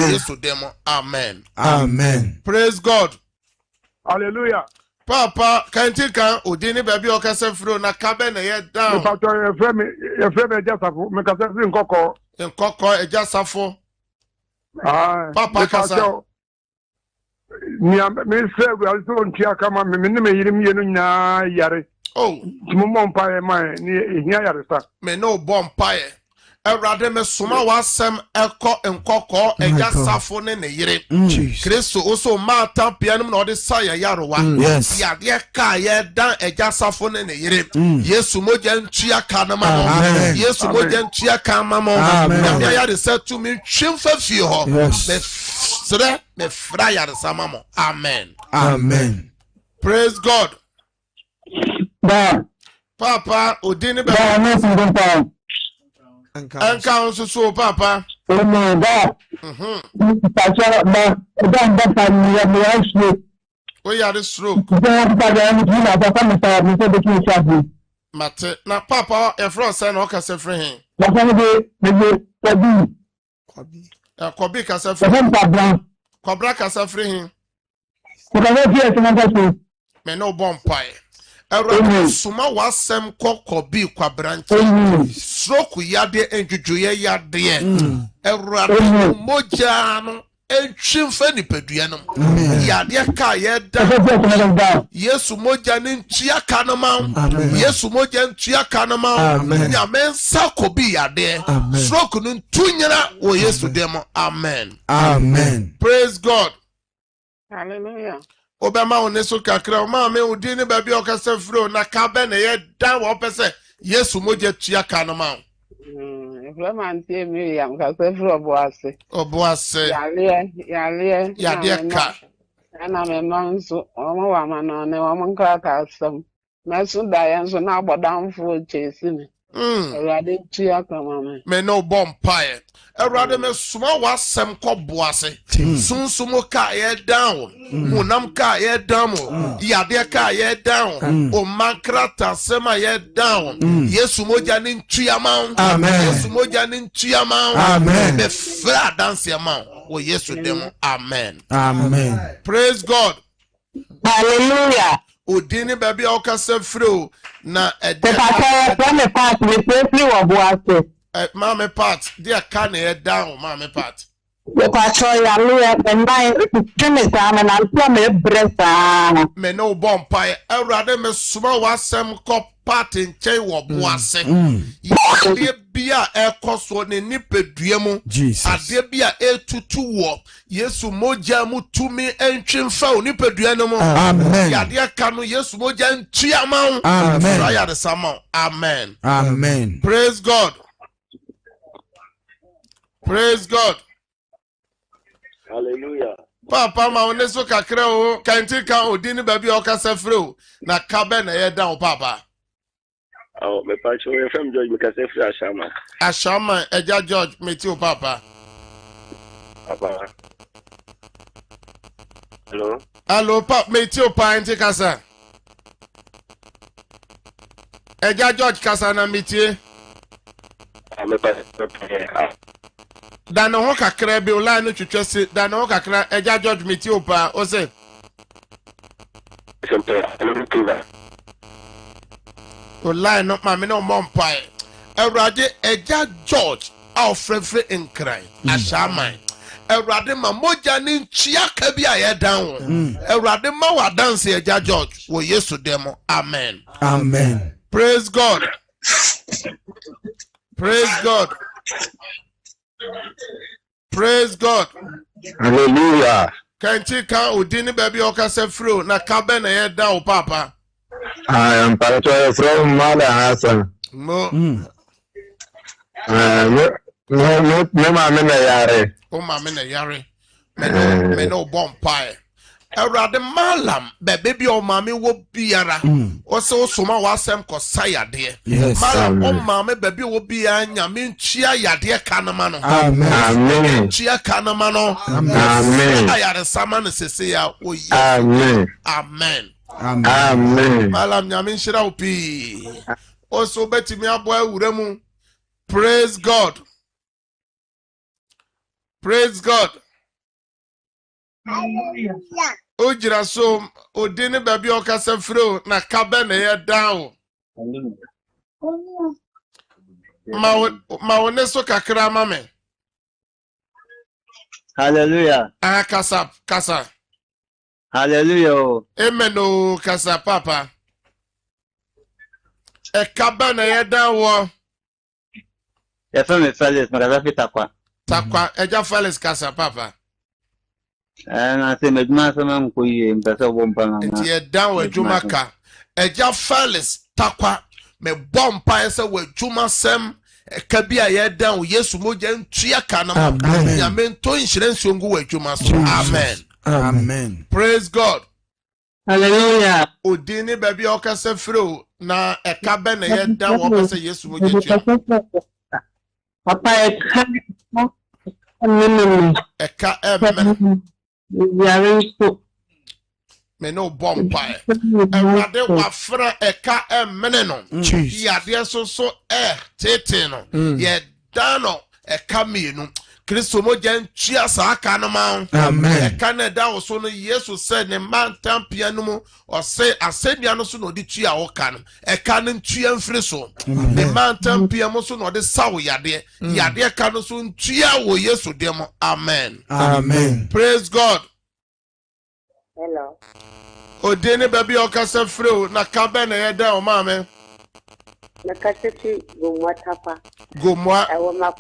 [SPEAKER 3] Yesu demo. Amen.
[SPEAKER 2] Amen.
[SPEAKER 3] Praise God.
[SPEAKER 9] Hallelujah.
[SPEAKER 3] Papa kantika odini baby okasa firo na kabe na ye down.
[SPEAKER 9] Pastor ye frame ejasafo me kasa firi
[SPEAKER 3] nkoko ejasafo.
[SPEAKER 9] Papa kasa me say we also ntia kama me ne me yirim yenu nya yare.
[SPEAKER 3] Oh,
[SPEAKER 9] mo mpa e man ni ehia yare sa.
[SPEAKER 3] Me no bompa e. Erade me soma wasem eko nkoko ejasafo ne yire. Kristo oso mata pianum na ode saya yarowa. Ya de ka ye dan ejasafo ne yire. Yesu moja ntua kanama no. Yesu moja ntua kanama mo. Ya ya de say to me twemfa fie ho. Me sere me fra ya de samamo. Amen.
[SPEAKER 2] Amen.
[SPEAKER 3] Praise God. Papa odini ba. Anka onso so papa. We are the stroke. Mate na papa e fro say na o ka se free hin. Kobi ka se free. Kobra ka se free hin. Me no bompai. Erade suma wasem kokobi kwabranche. Stroke yade enjujuye yade. Erade moja no entwimfa nipadua no. Yade ka yeda. Yesu moja ni ntua kanoma. Yesu moja ntua kanoma. Nyame nsa kobi yade. Stroke no ntunyira o Yesu demo. Amen.
[SPEAKER 2] Amen.
[SPEAKER 3] Praise God.
[SPEAKER 4] Hallelujah.
[SPEAKER 3] Obama oneso kakra ma me udi ni baby okasa fro na kabe na ye dan wo pese Yesu moja tua kanoma.
[SPEAKER 4] Vraiment tie Miriam ka se fro
[SPEAKER 3] oboase yale ka
[SPEAKER 4] ana me manso omo wa mano ne omo nka ka asem na so da ya so na agbodanfo chesi me erade tua kanoma
[SPEAKER 3] me no bompae erade me suma wasem ko boase sunsumo ka ye down munam ka ye down yade ka ye down o mankrata sema ye down Yesu moja ni ntua ma. Yesu moja ni ntua ma. Me fra dance ma o Yesu demo. Amen.
[SPEAKER 2] Amen.
[SPEAKER 3] Praise God.
[SPEAKER 8] Hallelujah.
[SPEAKER 3] Odini baby okasa free na Mama Pat, dear can you down, Mama Pat?
[SPEAKER 8] The patrol, and my
[SPEAKER 3] Me no bompire, I rather me small was some cop part in Chay or Boise. Dear Bia air cost one in Nippet Diamo, a dear Bia air to war. Yes, Mojamu to me and Chimfo Nippet Diamo. Amen. Yadia Cano, yes, Mojan Chiamount. Amen. I had a summer. Amen.
[SPEAKER 2] Amen.
[SPEAKER 3] Praise God. Praise God.
[SPEAKER 10] Hallelujah.
[SPEAKER 3] Papa ma oneso kakra o kanti ka odini baby okasa free na kabe na ye down papa.
[SPEAKER 6] Oh, me patch away from George because if you are Shama.
[SPEAKER 3] Ashama, Eja George, meet you, Papa.
[SPEAKER 6] Papa. Hello?
[SPEAKER 3] Hello, Papa, meet you, Pa, and take us. Eja George Kasana, meet you.
[SPEAKER 6] Me patch.
[SPEAKER 3] Dana ho kakra bi ola no twetwese dana ho kakra Eja George meet you, Pa, o say. Ola no ma me no mompai. Ewrade Eja George Alfrefre Nkran Ashaman. Ewrade ma moja ni nchia ka bi aye dan. Ewrade ma wa dance Eja George wo Yesu demo. Amen.
[SPEAKER 1] Amen.
[SPEAKER 3] Praise God. Praise God. Praise God.
[SPEAKER 6] Hallelujah.
[SPEAKER 3] Kanti kan odini baby okase fro na kabe na ye da o papa.
[SPEAKER 6] I am Pastor from Mother Hassan.
[SPEAKER 3] Mo.
[SPEAKER 6] No, mama na yare.
[SPEAKER 3] O mama na yare. Me no bompai. Erade malam baby o mama wo biara. O se o soma wasem ko sayade. Malam o mama baby wo bia nyame ntua yade kanama no.
[SPEAKER 1] Amen.
[SPEAKER 3] Ntua kanama no.
[SPEAKER 6] Amen.
[SPEAKER 3] Ayare sama no sese ya o ye.
[SPEAKER 6] Amen.
[SPEAKER 3] Amen.
[SPEAKER 6] Amen.
[SPEAKER 3] Malam nyame nshira opi. O so betimi abo awura mu. Praise God. Praise God. Ojira so odini baby okasa fro na kabe na ye down. Ma wone so kakra mame.
[SPEAKER 6] Hallelujah.
[SPEAKER 3] Ah kasa.
[SPEAKER 6] Hallelujah.
[SPEAKER 3] Amen o kasa papa. E kabe na ye down wo.
[SPEAKER 6] Ya fami Felix magaza fitakwa.
[SPEAKER 3] Takwa Eja Felix kasa papa.
[SPEAKER 6] Na se meduma sama nkoyi mpesa bompa na.
[SPEAKER 3] Enti e down we jumaka. Eja Felix takwa me bompa ese we juma sem kabia ye down Yesu moja ntua kanama. Nyame nto insurance ngu we juma so. Amen.
[SPEAKER 1] Amen.
[SPEAKER 3] Praise God.
[SPEAKER 8] Hallelujah.
[SPEAKER 3] Odini baby okase fro na ekabe na ye down wo pese Yesu moja ntua.
[SPEAKER 8] Papa eka
[SPEAKER 3] me no bompa Ewrade wafra eka emene no yade so tete no ye dano eka mienu Kristo moja ntua sa aka no ma eka na da wo so no Yesu said ne man tampia no mu o say asebia no so no di tua wo ka no eka no ntua mfiri so ne man tampia mo so no de sawo yade ka no so ntua wo Yesu dem. Amen.
[SPEAKER 1] Amen.
[SPEAKER 3] Praise God.
[SPEAKER 4] Hello.
[SPEAKER 3] Odene baby okasa freo na kabe na ye da o mame.
[SPEAKER 4] Na kaseti gomwa tapa.
[SPEAKER 3] Gomwa
[SPEAKER 4] Ewo ma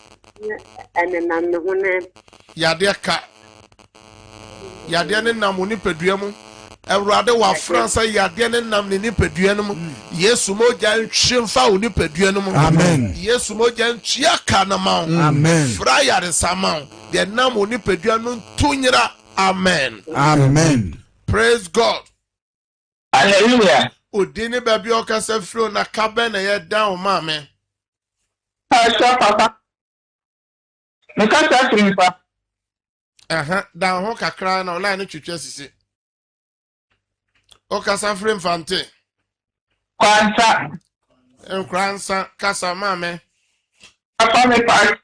[SPEAKER 4] ene na me hone.
[SPEAKER 3] Yade ne nam ni pedua mu. Ewrade wa Fransa yade ne nam ni pedua no mu. Yesu moja ntwemfa oni pedua no mu.
[SPEAKER 1] Amen.
[SPEAKER 3] Yesu moja ntua ka na ma.
[SPEAKER 1] Amen.
[SPEAKER 3] Fra yare sama. De nam oni pedua no tunyira. Amen.
[SPEAKER 1] Amen.
[SPEAKER 3] Praise God.
[SPEAKER 6] Hallelujah.
[SPEAKER 3] Odini baby okasa freo na kabe na ye down mame.
[SPEAKER 6] Pastor Papa. Mekasa trimpa.
[SPEAKER 3] Down ho kakra na ola ni twetwe sisi. Okasa frame fante.
[SPEAKER 6] Kwanta.
[SPEAKER 3] Enkransa kasa mame.
[SPEAKER 6] Papa me pa.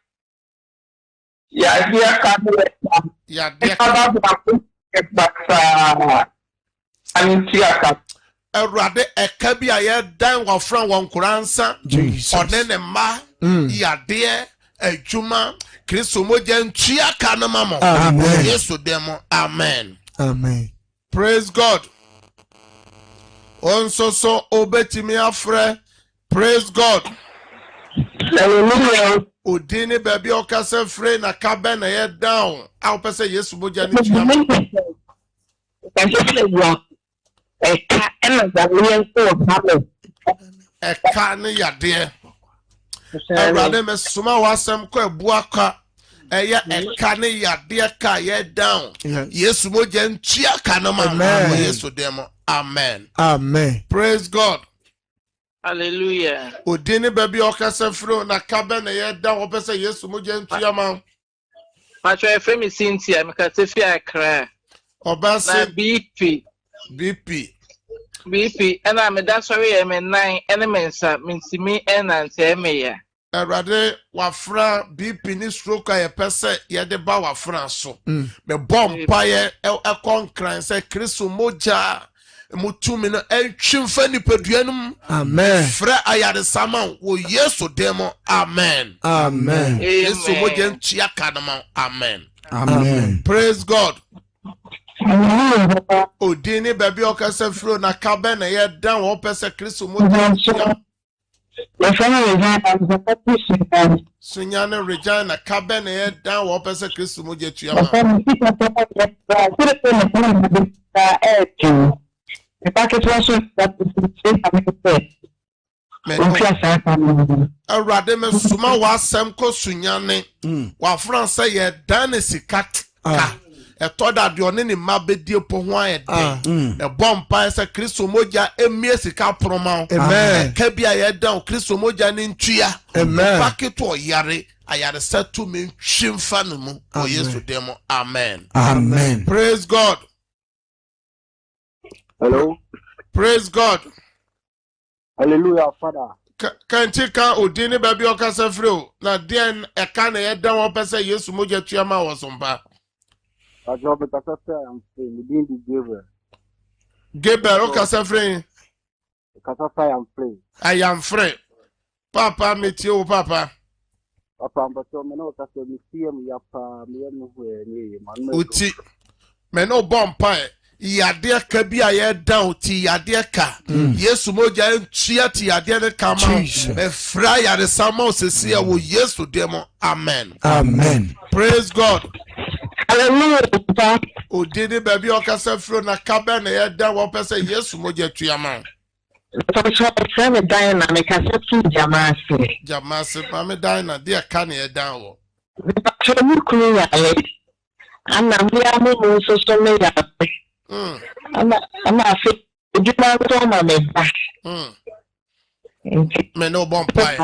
[SPEAKER 6] Ya dia kabule.
[SPEAKER 3] Ya dia
[SPEAKER 6] Papa bu baksa. Antiaka.
[SPEAKER 3] Ewrade eka bi aye dan wa fran won kuransa. Onene ma yade ejuma Kristo moja ntua ka na mamo.
[SPEAKER 1] Amen.
[SPEAKER 3] Yesu demo. Amen.
[SPEAKER 1] Amen.
[SPEAKER 3] Praise God. Onso so obetimi afre. Praise God.
[SPEAKER 6] Hallelujah.
[SPEAKER 3] Odini baby okase free na kabe na ye down. A opese Yesu moja ni tua.
[SPEAKER 8] Eka
[SPEAKER 3] ne yade. Ewrade me suma wasem ko ebuaka. Eya eka ne yade ka ye down. Yesu moja ntua ka na ma. Yesu demo. Amen.
[SPEAKER 1] Amen.
[SPEAKER 3] Praise God.
[SPEAKER 5] Hallelujah.
[SPEAKER 3] Odini baby okasa fro na kabe na ye da opese Yesu moja ntuama.
[SPEAKER 5] Pacho efemi Cynthia mekase fi akra.
[SPEAKER 3] Obase
[SPEAKER 5] Na BP ena me da sorry e me nine ene mensa mintimi ena nte me ya.
[SPEAKER 3] Erade wafra BP ni stroke ye pese ye de ba wafra so. Me bompa ye ekonkran se Kristo moja mutumi no entwimfa nipaduanum. Amen. Fra ayade sama wo Yesu demo. Amen.
[SPEAKER 1] Amen.
[SPEAKER 3] Yesu moja ntia kanama. Amen.
[SPEAKER 1] Amen.
[SPEAKER 3] Praise God. Odini baby okasa fro na kabe na ye dan wo pese Kristo moja ntia. Sunyane Regina kabe na ye dan wo pese Kristo moja ntia ma.
[SPEAKER 8] The packet was that
[SPEAKER 3] Arade me suma wa asem ko sunyane wa France ye dan sika ka etoda de one ni mabedie po ho ayede e bompa se Kristo moja emie sika proma amen ka bia ye dan Kristo moja ni ntua amen packet o yare ayare setu me twimfa no mu o Yesu demo. Amen.
[SPEAKER 1] Amen.
[SPEAKER 3] Praise God.
[SPEAKER 10] Hello.
[SPEAKER 3] Praise God.
[SPEAKER 10] Hallelujah, Father.
[SPEAKER 3] Kantika odini baby okasa freo na den eka na ye dan wo pese Yesu moja tuama wosomba.
[SPEAKER 10] Ajobe kasa am free. Me din di
[SPEAKER 3] Gabriel okasa free.
[SPEAKER 10] Kasa am free.
[SPEAKER 3] I am free. Papa metie o papa.
[SPEAKER 10] Papa mbato me no kasa mi CM ya pa me no hwe ni man.
[SPEAKER 3] Uti. Me no bompa yade ka bia ye down ti yade ka Yesu moja ntua ti yade ka ma me fra yade sama sesi wo Yesu demo. Amen.
[SPEAKER 1] Amen.
[SPEAKER 3] Praise God.
[SPEAKER 8] Hallelujah.
[SPEAKER 3] Odini baby okasa fro na kabe na ye down wo pese Yesu moja tuama.
[SPEAKER 8] So Diana make us
[SPEAKER 3] Jamasi mame Diana dia ka na ye down wo.
[SPEAKER 8] So you clear and I'm here so media. I'm not fit. You know, my
[SPEAKER 3] me no bompa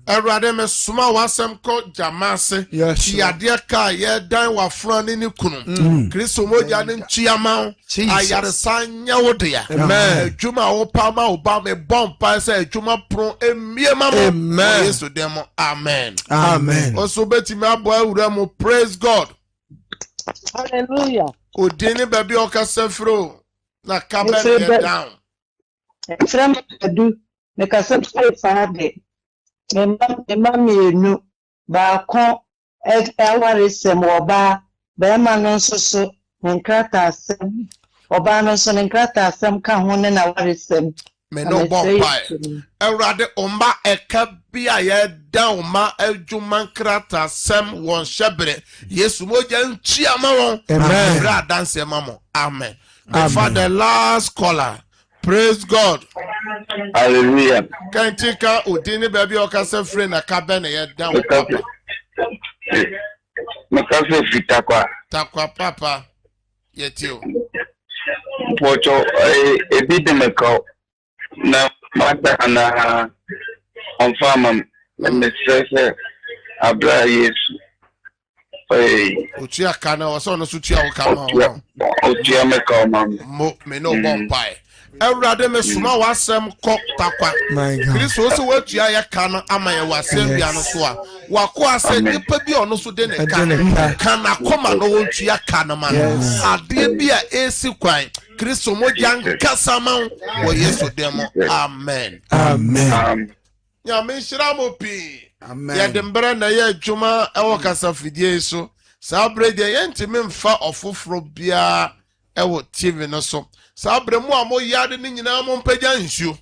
[SPEAKER 3] erade me suma wasem ko jamase yade ka ye dan wafra ni kunu Kristo moja ni ntuama ayare sanya wodea adwuma wo pa ma oba me bompa se adwuma pro emie mamo Yesu demo. Amen.
[SPEAKER 1] Amen.
[SPEAKER 3] Oso betimi abo awura mo. Praise God.
[SPEAKER 8] Hallelujah.
[SPEAKER 3] Odini baby okasa fro na kabe down
[SPEAKER 8] from do make us say father me no ba ko aware sem oba ba ma no so nkrata sem oba no so nkrata sem ka ho ne na ware sem
[SPEAKER 3] me no bompa erade omba eka bia ye down ma adwuma nkrata sem won shebre Yesu moja ntia ma won amen bra dance mamo. Amen. For the last caller. Praise God.
[SPEAKER 6] Hallelujah.
[SPEAKER 3] Kantika odini baby okasa free na kabe na ye down papa.
[SPEAKER 6] Makafe fitakwa.
[SPEAKER 3] Takwa papa. Yetio.
[SPEAKER 6] Pocho ebide meko na mata na onfama mesese abra Yesu.
[SPEAKER 3] Utia kana waso no sutia wo kama.
[SPEAKER 6] Utia meko mam.
[SPEAKER 3] Mo me no bompai. Erade me suma wasem kok takwa. Kristo so watua ya kana ama ye wasem bia no so a. Wako ase nipa bi ono so de ne kana koma no wontua kana ma. Ade bia esi kwan. Kristo moja nkasa ma wo Yesu demo. Amen.
[SPEAKER 1] Amen.
[SPEAKER 3] Ya me shira mo pi.
[SPEAKER 1] Amen.
[SPEAKER 3] Ya dembere na ye adwuma ewo kasa fidie so. Sabre de ye ntimi mfa ofoforo bia ewo TV no so. Sabre mu amo yade ni nyina mo mpagya nsuo.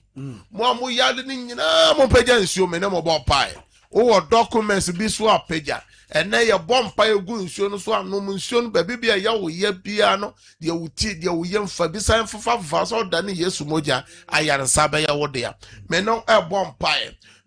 [SPEAKER 3] Mu amo yade ni nyina mo mpagya nsuo me ne mo bo pai. Wo documents bi so apagya. Ene ye bompa egu nsuo no so anom nsuo no baby bia ya wo ye bia no de wuti de wo ye mfa bi san fafa so da ne Yesu moja ayarensa be ya wo de ya. Me no e bompa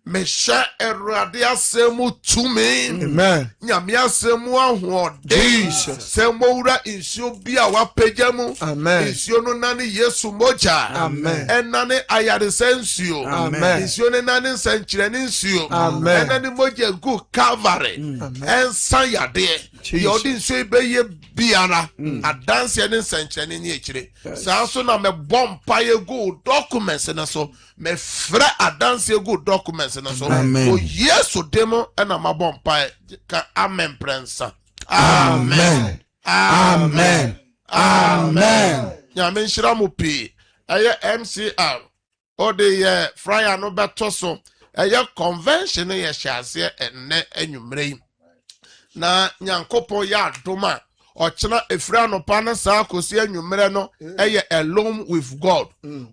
[SPEAKER 3] Mesha Erade asemu tumi.
[SPEAKER 1] Amen.
[SPEAKER 3] Nyame asemu ahode.
[SPEAKER 1] Jesus.
[SPEAKER 3] Semowura insio bia wapejemu.
[SPEAKER 1] Amen.
[SPEAKER 3] Insio no nani Yesu moja.
[SPEAKER 1] Amen.
[SPEAKER 3] Enane ayaresensio.
[SPEAKER 1] Amen.
[SPEAKER 3] Insio ne nani senchirensio.
[SPEAKER 1] Amen.
[SPEAKER 3] Enane moja gu Calvary. Ensan yade. Yodi insio ibeye biara. Adansi ene senchireni ni echire. Sanso na me bompa ye gu documents na so. Me fre adansi ye gu documents na so.
[SPEAKER 1] Amen.
[SPEAKER 3] O Yesu demo ena ma bompa ka amen prensa. Amen. Amen. Amen. Nyame nhyira mo pi. Eye MCR. O de ye fryer no beto so. Eye convention ye hyase enne enwumre. Na nyankopon ya adoma. Ochena efra no pa na sa akosi enwumre no eye alone with God.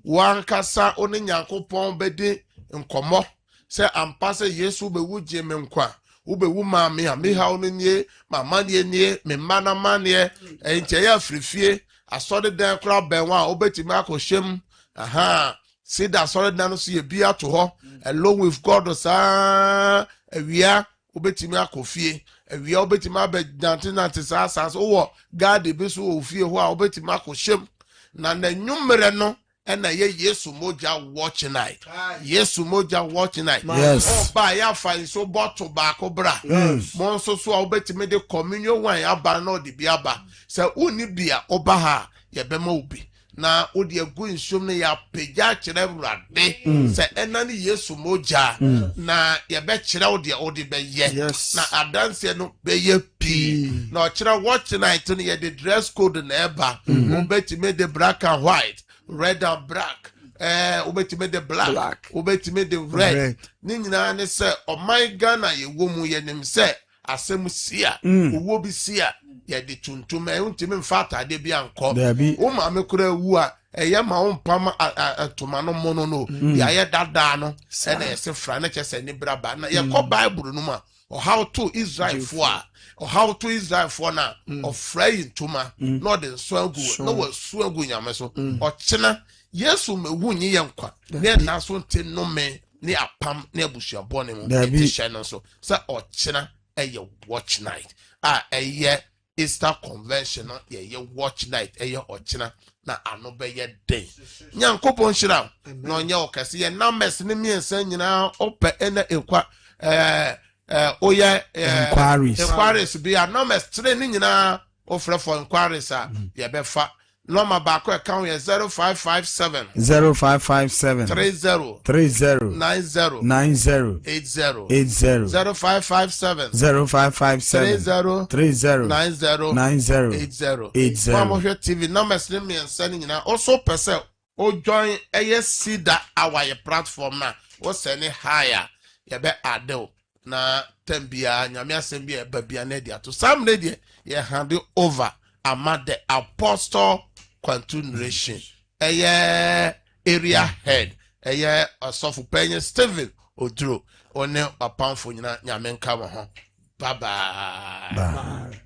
[SPEAKER 3] Wankasa oni nyankopon bedi nkomo. Se ampase Yesu be wuje me nkwa. Ube wu maame a me ha ono nie mama nie me mana mane enche ya frifie asode dan kra benwa obetimi akoshem aha sida asode dan no so ye bia to ho alone with God sa awia obetimi akofie awia obetimi abedantinante sa asas wo God be so ofie ho a obetimi akoshem na nwumere no ena ye Yesu moja watch night. Yesu moja watch night.
[SPEAKER 1] Yes.
[SPEAKER 3] Oh, ba ya fa so bottle ba ko bra. Mo so so obetime de communion wan aba na odi bi aba. Se uni bia oba ha ye be ma obi. Na odi egu nsom ne ya peja kire urade. Se ena ni Yesu moja na ye be kire odi be ye.
[SPEAKER 1] Yes.
[SPEAKER 3] Na adanse no be ye pi. Na kire watch night no ye the dress code na eba. Obetime de black and white. Red and black. Ubetime the black. Ubetime the red. Ni nyina ne se o my Ghana ye wo mu ye nim se asem sia. Wo bi sia ye de tuntum e untime mfata de bi anko. O ma me kura wu a eye ma wo mpam atoma no mono no. Ya ye dada no. E na ye se fra na chese ni braba na ye ko Bible no ma. Or how to Israel for or how to Israel for na of frying tuma no the swagu no was swagu nyameso or china Yesu me wunyi yankwa ne na so nte no me ne apam ne abusua bone mu e shine so sa or china watch night eye Easter convention ye watch night or china na anobe ye day nyankopon shira no nya okase ye numbers ne miensa nyina ope ena ekwa inquiries be a numbers 3 ni nyina offer for inquiries ye befa number back account 0557 30 90 80 0557 30 80 Mama TV numbers ni me send nyina also person o join ASCDA our platform na o send higher ye be adel na tambia nyame asem bia babia na dia to sam na dia ye hand over ama the apostle continuation area head osofu penye Stephen Odro one apamfo nyina nyame nka wo ho bye bye